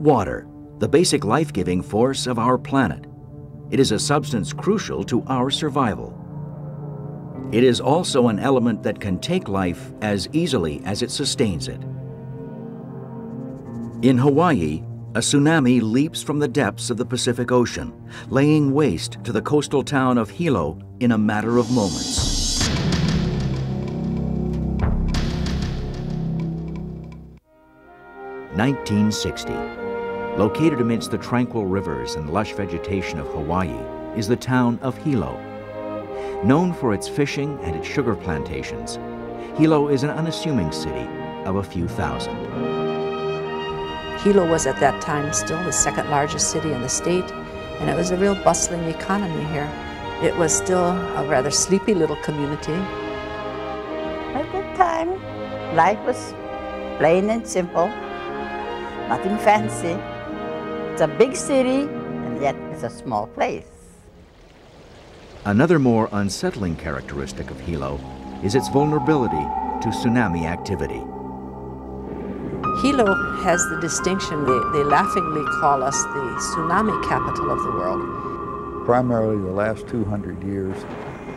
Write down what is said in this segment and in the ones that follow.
Water, the basic life-giving force of our planet. It is a substance crucial to our survival. It is also an element that can take life as easily as it sustains it. In Hawaii, a tsunami leaps from the depths of the Pacific Ocean, laying waste to the coastal town of Hilo in a matter of moments. (1960). Located amidst the tranquil rivers and lush vegetation of Hawaii is the town of Hilo. Known for its fishing and its sugar plantations, Hilo is an unassuming city of a few thousand. Hilo was at that time still the second largest city in the state, and it was a real bustling economy here. It was still a rather sleepy little community. At that time, life was plain and simple, nothing fancy. It's a big city, and yet it's a small place. Another more unsettling characteristic of Hilo is its vulnerability to tsunami activity. Hilo has the distinction, they laughingly call us the tsunami capital of the world. Primarily the last 200 years,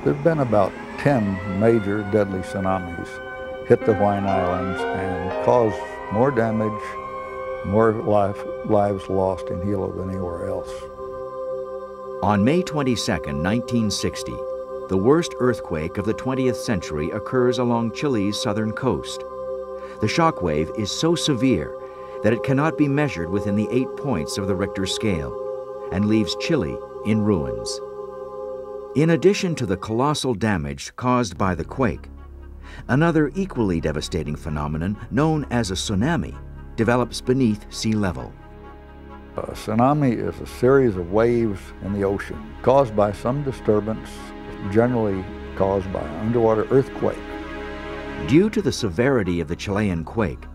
there have been about 10 major deadly tsunamis hit the Hawaiian Islands and caused more damage, more lives lost in Hilo than anywhere else. On May 22, 1960, the worst earthquake of the 20th century occurs along Chile's southern coast. The shock wave is so severe that it cannot be measured within the 8 points of the Richter scale and leaves Chile in ruins. In addition to the colossal damage caused by the quake, another equally devastating phenomenon known as a tsunami develops beneath sea level. A tsunami is a series of waves in the ocean caused by some disturbance, generally caused by an underwater earthquake. Due to the severity of the Chilean quake,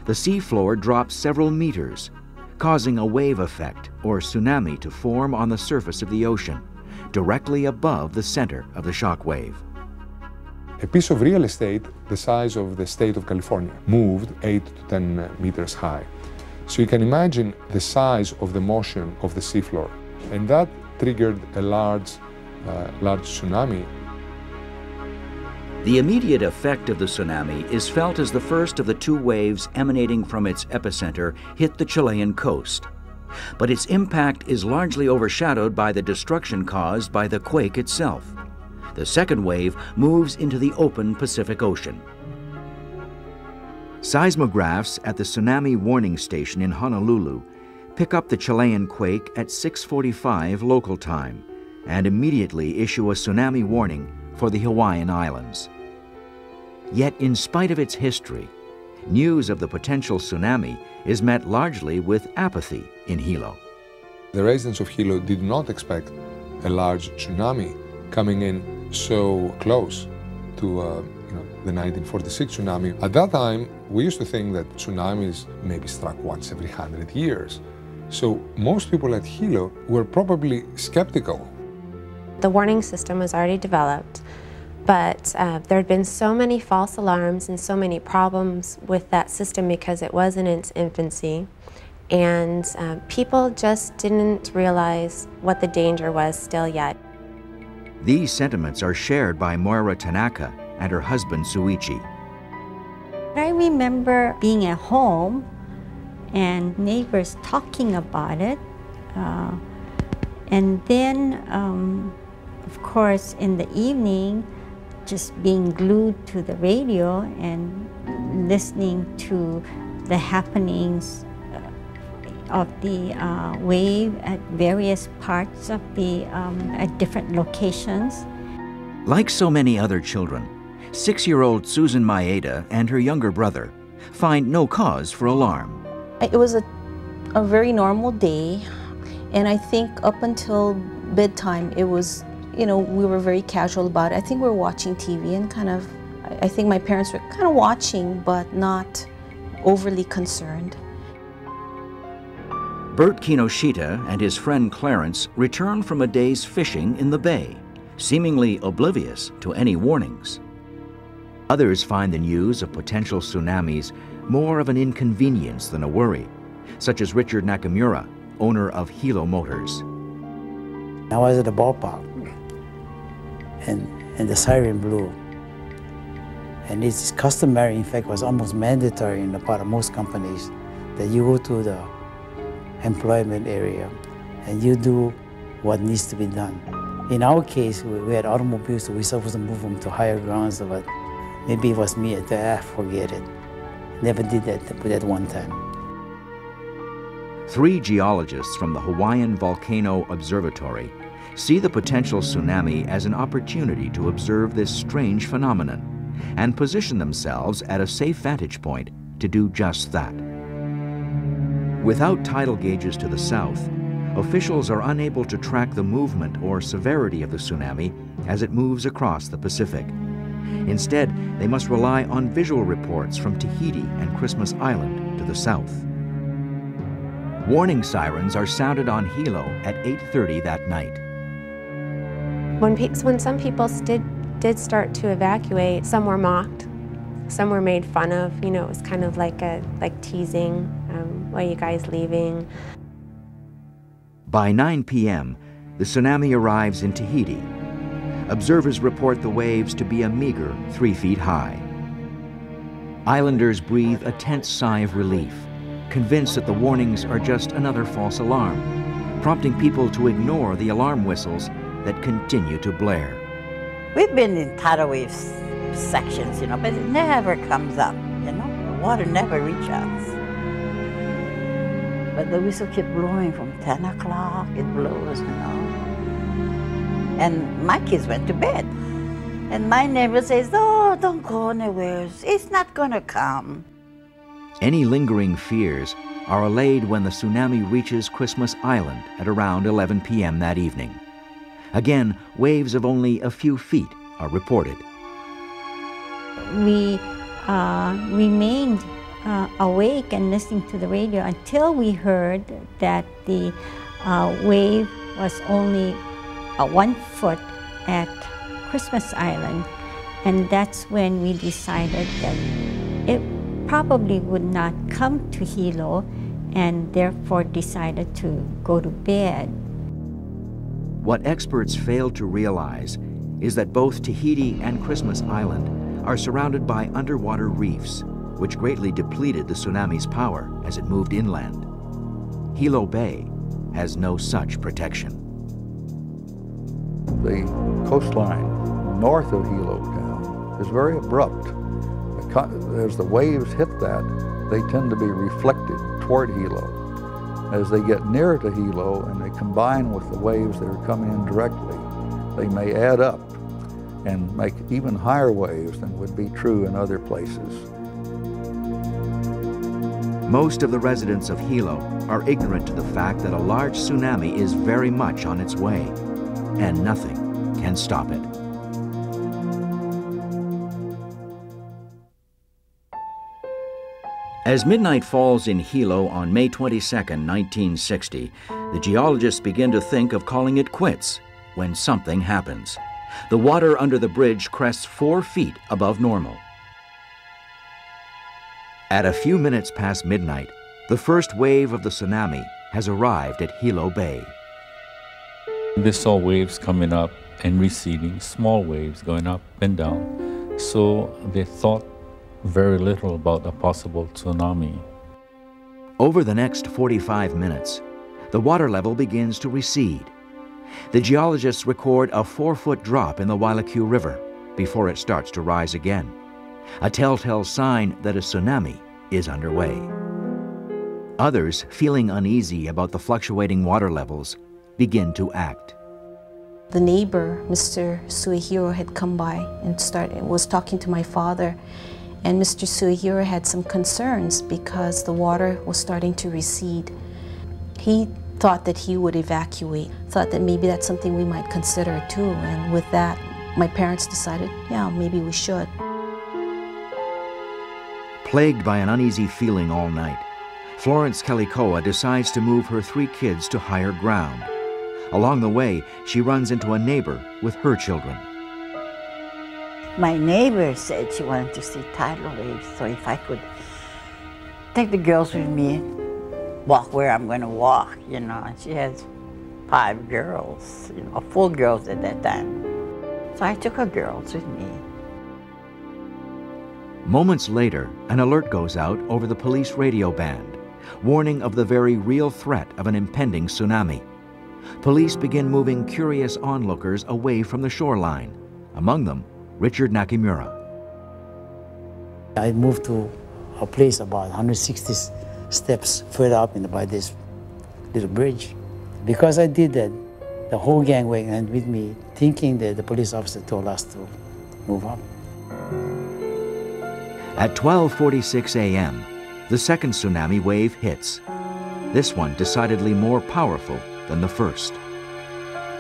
the seafloor drops several meters, causing a wave effect or tsunami to form on the surface of the ocean, directly above the center of the shock wave. A piece of real estate the size of the state of California moved 8 to 10 meters high. So you can imagine the size of the motion of the seafloor, and that triggered a large tsunami. The immediate effect of the tsunami is felt as the first of the 2 waves emanating from its epicenter hit the Chilean coast. But its impact is largely overshadowed by the destruction caused by the quake itself. The second wave moves into the open Pacific Ocean. Seismographs at the Tsunami Warning Station in Honolulu pick up the Chilean quake at 6:45 local time and immediately issue a tsunami warning for the Hawaiian Islands. Yet, in spite of its history, news of the potential tsunami is met largely with apathy in Hilo. The residents of Hilo did not expect a large tsunami coming in so close to the 1946 tsunami. At that time, we used to think that tsunamis maybe struck once every 100 years. So most people at Hilo were probably skeptical. The warning system was already developed, but there had been so many false alarms and so many problems with that system because it was in its infancy, and people just didn't realize what the danger was still yet. These sentiments are shared by Moira Tanaka and her husband Suichi. I remember being at home and neighbors talking about it, and then of course in the evening just being glued to the radio and listening to the happenings of the wave at various parts of the at different locations. Like so many other children, 6-year-old Susan Maeda and her younger brother find no cause for alarm. It was a very normal day, and I think up until bedtime it was, we were very casual about it. I think we were watching TV and I think my parents were kind of watching but not overly concerned. Bert Kinoshita and his friend Clarence return from a day's fishing in the bay, seemingly oblivious to any warnings. Others find the news of potential tsunamis more of an inconvenience than a worry, such as Richard Nakamura, owner of Hilo Motors. I was at the ballpark, and the siren blew. And it's customary, in fact, was almost mandatory in the part of most companies that you go to the employment area and you do what needs to be done. In our case, we had automobiles, so we were supposed to move them to higher grounds, but maybe it was me at that, forget it. Never did that one time. 3 geologists from the Hawaiian Volcano Observatory see the potential tsunami as an opportunity to observe this strange phenomenon and position themselves at a safe vantage point to do just that. Without tidal gauges to the south, officials are unable to track the movement or severity of the tsunami as it moves across the Pacific. Instead, they must rely on visual reports from Tahiti and Christmas Island to the south. Warning sirens are sounded on Hilo at 8:30 that night. When some people did start to evacuate, some were mocked, some were made fun of. You know, it was kind of like teasing, why are you guys leaving? By 9 p.m., the tsunami arrives in Tahiti. Observers report the waves to be a meager 3 feet high. Islanders breathe a tense sigh of relief, convinced that the warnings are just another false alarm, prompting people to ignore the alarm whistles that continue to blare. We've been in tidal wave sections, you know, but it never comes up, you know. The water never reaches us. But the whistle kept blowing from 10 o'clock, it blows, you know. And my kids went to bed. And my neighbor says, oh, don't go anywhere, it's not gonna come. Any lingering fears are allayed when the tsunami reaches Christmas Island at around 11 p.m. that evening. Again, waves of only a few feet are reported. We remained awake and listening to the radio until we heard that the wave was only 1 foot at Christmas Island, and that's when we decided that it probably would not come to Hilo, and therefore decided to go to bed. What experts failed to realize is that both Tahiti and Christmas Island are surrounded by underwater reefs, which greatly depleted the tsunami's power as it moved inland. Hilo Bay has no such protection. The coastline north of Hilo Town is very abrupt. As the waves hit that, they tend to be reflected toward Hilo. As they get nearer to Hilo and they combine with the waves that are coming in directly, they may add up and make even higher waves than would be true in other places. Most of the residents of Hilo are ignorant to the fact that a large tsunami is very much on its way, and nothing can stop it. As midnight falls in Hilo on May 22, 1960, the geologists begin to think of calling it quits when something happens. The water under the bridge crests 4 feet above normal. At a few minutes past midnight, the first wave of the tsunami has arrived at Hilo Bay. They saw waves coming up and receding, small waves going up and down. So they thought very little about a possible tsunami. Over the next 45 minutes, the water level begins to recede. The geologists record a 4-foot drop in the Wailuku River before it starts to rise again, a telltale sign that a tsunami is underway. Others, feeling uneasy about the fluctuating water levels, begin to act. The neighbor, Mr. Suehiro, had come by and was talking to my father. And Mr. Suehiro had some concerns because the water was starting to recede. He thought that he would evacuate, thought that maybe that's something we might consider too. And with that, my parents decided, yeah, maybe we should. Plagued by an uneasy feeling all night, Florence Kalikoa decides to move her 3 kids to higher ground. Along the way, she runs into a neighbor with her children. My neighbor said she wanted to see tidal waves, so if I could take the girls with me, walk where I'm going to walk, you know. And she has 5 girls, you know, 4 girls at that time. So I took her girls with me. Moments later, an alert goes out over the police radio band, warning of the very real threat of an impending tsunami. Police begin moving curious onlookers away from the shoreline, among them Richard Nakamura. I moved to a place about 160 steps further up by this little bridge. Because I did that, the whole gang went with me, thinking that the police officer told us to move up. At 12:46 a.m., the second tsunami wave hits. This one decidedly more powerful than the first.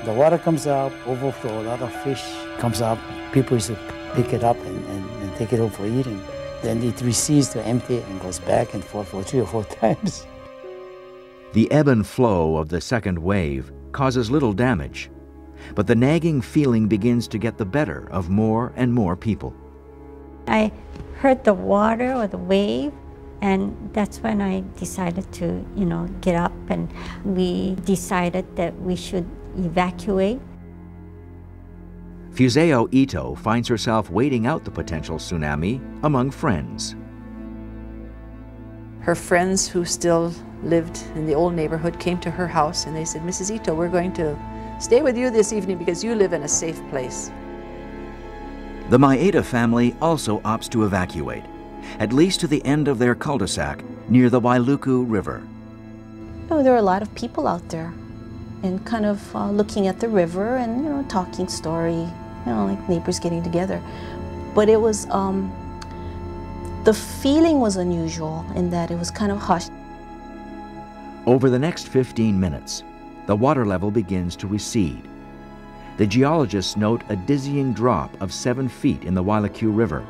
The water comes up, overflow, a lot of fish comes up. People used to pick it up and take it home for eating. Then it recedes to empty and goes back and forth for 3 or 4 times. The ebb and flow of the second wave causes little damage, but the nagging feeling begins to get the better of more and more people. I heard the water or the wave, and that's when I decided to, get up, and we decided that we should evacuate. Fuseo Ito finds herself waiting out the potential tsunami among friends. Her friends who still lived in the old neighborhood came to her house and they said, "Mrs. Ito, we're going to stay with you this evening because you live in a safe place." The Maeda family also opts to evacuate, at least to the end of their cul-de-sac near the Wailuku River. There are a lot of people out there and kind of looking at the river and, talking story, like neighbors getting together. But it was, the feeling was unusual in that it was kind of hushed. Over the next 15 minutes, the water level begins to recede. The geologists note a dizzying drop of 7 feet in the Wailuku River,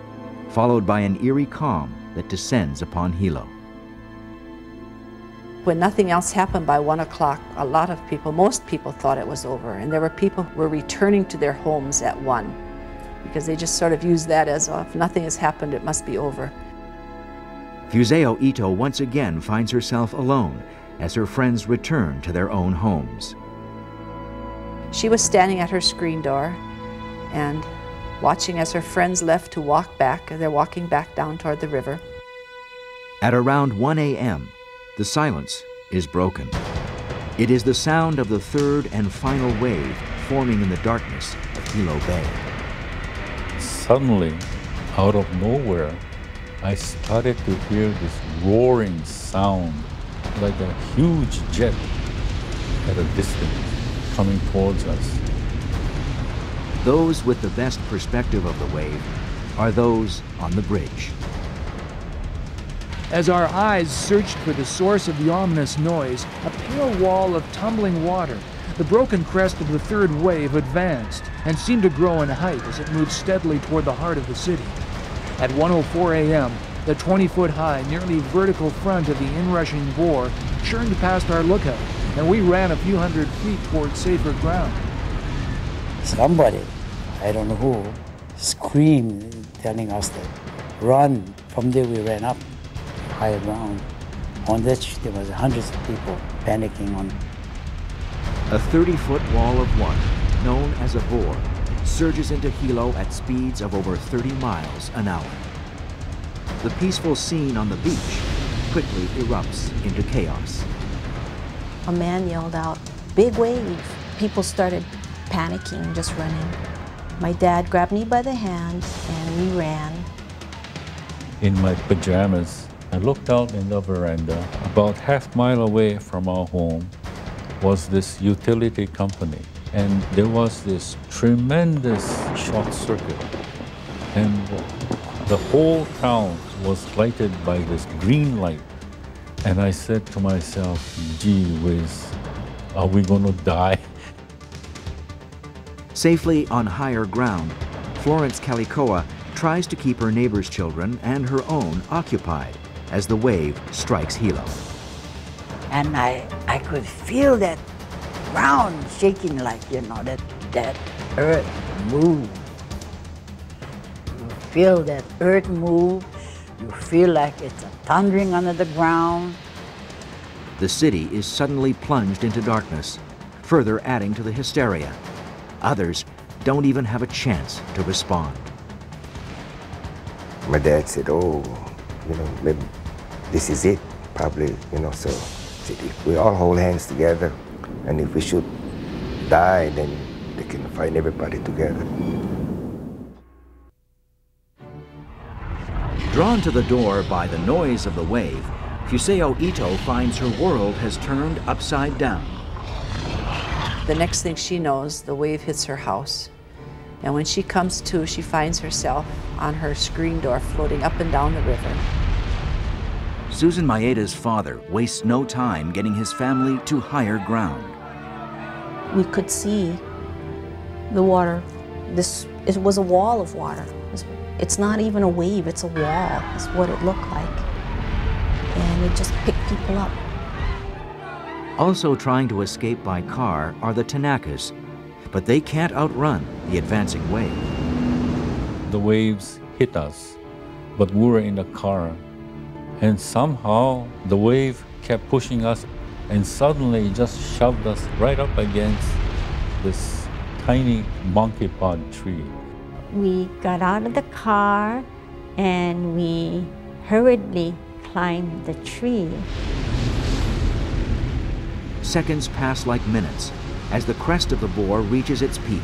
followed by an eerie calm that descends upon Hilo. When nothing else happened by 1 o'clock, a lot of people, most people thought it was over, and there were people who were returning to their homes at 1 because they just sort of used that as, if nothing has happened, it must be over. Fuseo Ito once again finds herself alone as her friends return to their own homes. She was standing at her screen door and watching as her friends left to walk back. They're walking back down toward the river. At around 1 a.m., the silence is broken. It is the sound of the third and final wave forming in the darkness of Hilo Bay. Suddenly, out of nowhere, I started to hear this roaring sound like a huge jet at a distance coming towards us. Those with the best perspective of the wave are those on the bridge. As our eyes searched for the source of the ominous noise, a pale wall of tumbling water, the broken crest of the third wave, advanced and seemed to grow in height as it moved steadily toward the heart of the city. At 1:04 a.m., the 20-foot-high, nearly vertical front of the inrushing bore churned past our lookout, and we ran a few hundred feet toward safer ground. Somebody, I don't know who, screamed, telling us that run. From there we ran up higher ground. On that there was hundreds of people panicking on. A 30-foot wall of water, known as a bore, surges into Hilo at speeds of over 30 miles an hour. The peaceful scene on the beach quickly erupts into chaos. A man yelled out, "Big wave!" People started panicking, just running. My dad grabbed me by the hand and we ran. In my pajamas, I looked out in the veranda. About half-mile away from our home was this utility company, and there was this tremendous short circuit, and the whole town was lighted by this green light. And I said to myself, gee whiz, are we going to die? Safely on higher ground, Florence Kalikoa tries to keep her neighbor's children and her own occupied as the wave strikes Hilo. And I could feel that ground shaking, like, that earth move. You feel that earth move. You feel like it's a thundering under the ground. The city is suddenly plunged into darkness, further adding to the hysteria. Others don't even have a chance to respond. My dad said, oh, maybe this is it, probably, so if we all hold hands together, and if we should die, then they can find everybody together. Drawn to the door by the noise of the wave, Fuseo Ito finds her world has turned upside down. The next thing she knows, the wave hits her house. And when she comes to, she finds herself on her screen door floating up and down the river. Susan Maeda's father wastes no time getting his family to higher ground. We could see the water. It was a wall of water. It's not even a wave, it's a wall. That's what it looked like. And it just picked people up. Also trying to escape by car are the Tanakas, but they can't outrun the advancing wave. The waves hit us, but we were in a car. And somehow the wave kept pushing us, and suddenly it just shoved us right up against this tiny monkey pod tree. We got out of the car and we hurriedly climbed the tree. Seconds pass like minutes as the crest of the bore reaches its peak.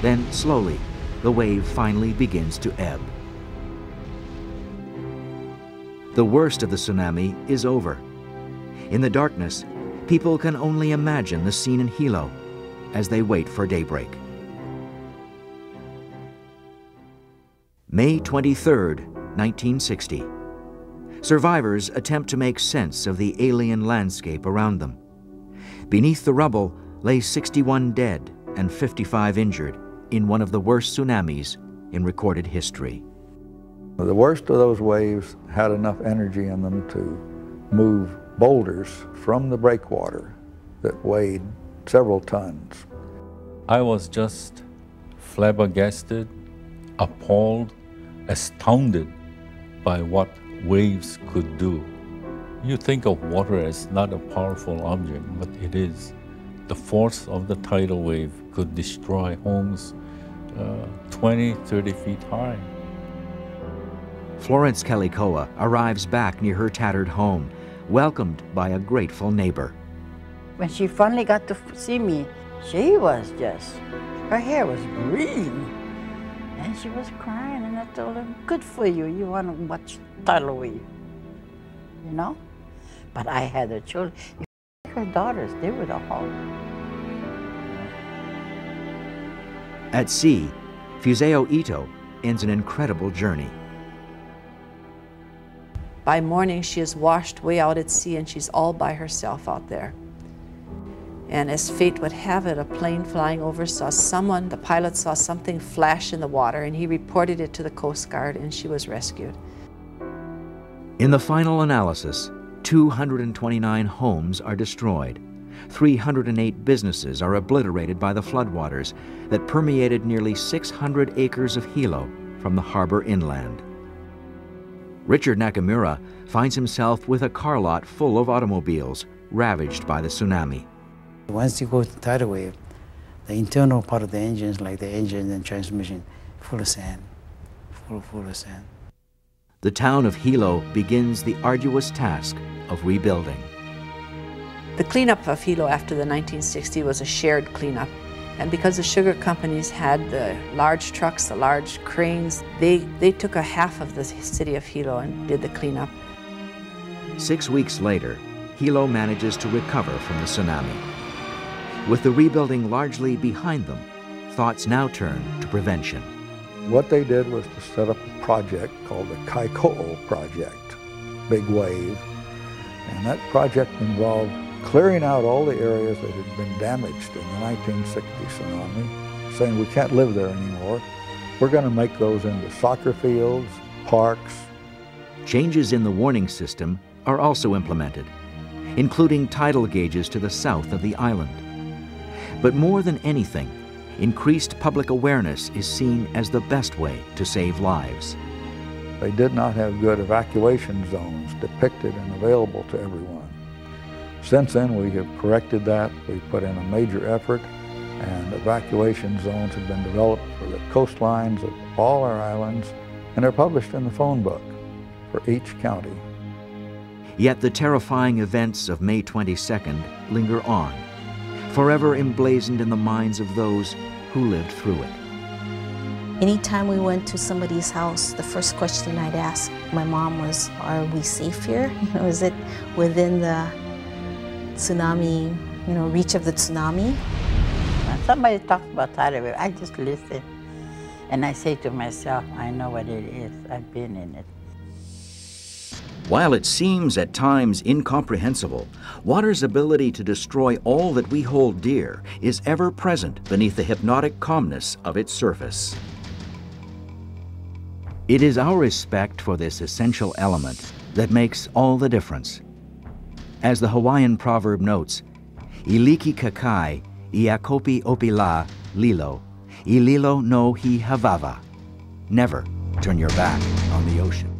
Then, slowly, the wave finally begins to ebb. The worst of the tsunami is over. In the darkness, people can only imagine the scene in Hilo as they wait for daybreak. May 23rd, 1960. Survivors attempt to make sense of the alien landscape around them. Beneath the rubble lay 61 dead and 55 injured in one of the worst tsunamis in recorded history. The worst of those waves had enough energy in them to move boulders from the breakwater that weighed several tons. I was just flabbergasted, appalled, astounded by what waves could do. You think of water as not a powerful object, but it is. The force of the tidal wave could destroy homes 20, 30 feet high. Florence Kalikoa arrives back near her tattered home, welcomed by a grateful neighbor. When she finally got to see me, she was just, her hair was green. And she was crying, and I told her, good for you, you want to watch tidal wave, But I had her children, her daughters, they were the whole. At sea, Fuseo Ito ends an incredible journey. By morning, she is washed way out at sea, and she's all by herself out there. And as fate would have it, a plane flying over saw someone, the pilot saw something flash in the water, and he reported it to the Coast Guard, and she was rescued. In the final analysis, 229 homes are destroyed. 308 businesses are obliterated by the floodwaters that permeated nearly 600 acres of Hilo from the harbor inland. Richard Nakamura finds himself with a car lot full of automobiles ravaged by the tsunami. Once you go to tidal wave, the internal part of the engines, like the engine and transmission, full of sand, full of sand. The town of Hilo begins the arduous task of rebuilding. The cleanup of Hilo after the 1960 was a shared cleanup. And because the sugar companies had the large trucks, the large cranes, they took a half of the city of Hilo and did the cleanup. 6 weeks later, Hilo manages to recover from the tsunami. With the rebuilding largely behind them, thoughts now turn to prevention. What they did was to set up a project called the Coca-Cola project, big wave. And that project involved clearing out all the areas that had been damaged in the 1960 tsunami, saying we can't live there anymore. We're going to make those into soccer fields, parks. Changes in the warning system are also implemented, including tidal gauges to the south of the island. But more than anything, increased public awareness is seen as the best way to save lives. They did not have good evacuation zones depicted and available to everyone. Since then, we have corrected that. We've put in a major effort, and evacuation zones have been developed for the coastlines of all our islands, and they're published in the phone book for each county. Yet the terrifying events of May 22nd linger on, forever emblazoned in the minds of those who lived through it. Anytime we went to somebody's house, the first question I'd ask my mom was, are we safe here? You know, is it within the tsunami, you know, reach of the tsunami? When somebody talks about tidal wave, I just listen. And I say to myself, I know what it is. I've been in it. While it seems at times incomprehensible, water's ability to destroy all that we hold dear is ever present beneath the hypnotic calmness of its surface. It is our respect for this essential element that makes all the difference. As the Hawaiian proverb notes, "Iliki kakai, iakopi opila lilo, ililo no hi havava." Never turn your back on the ocean.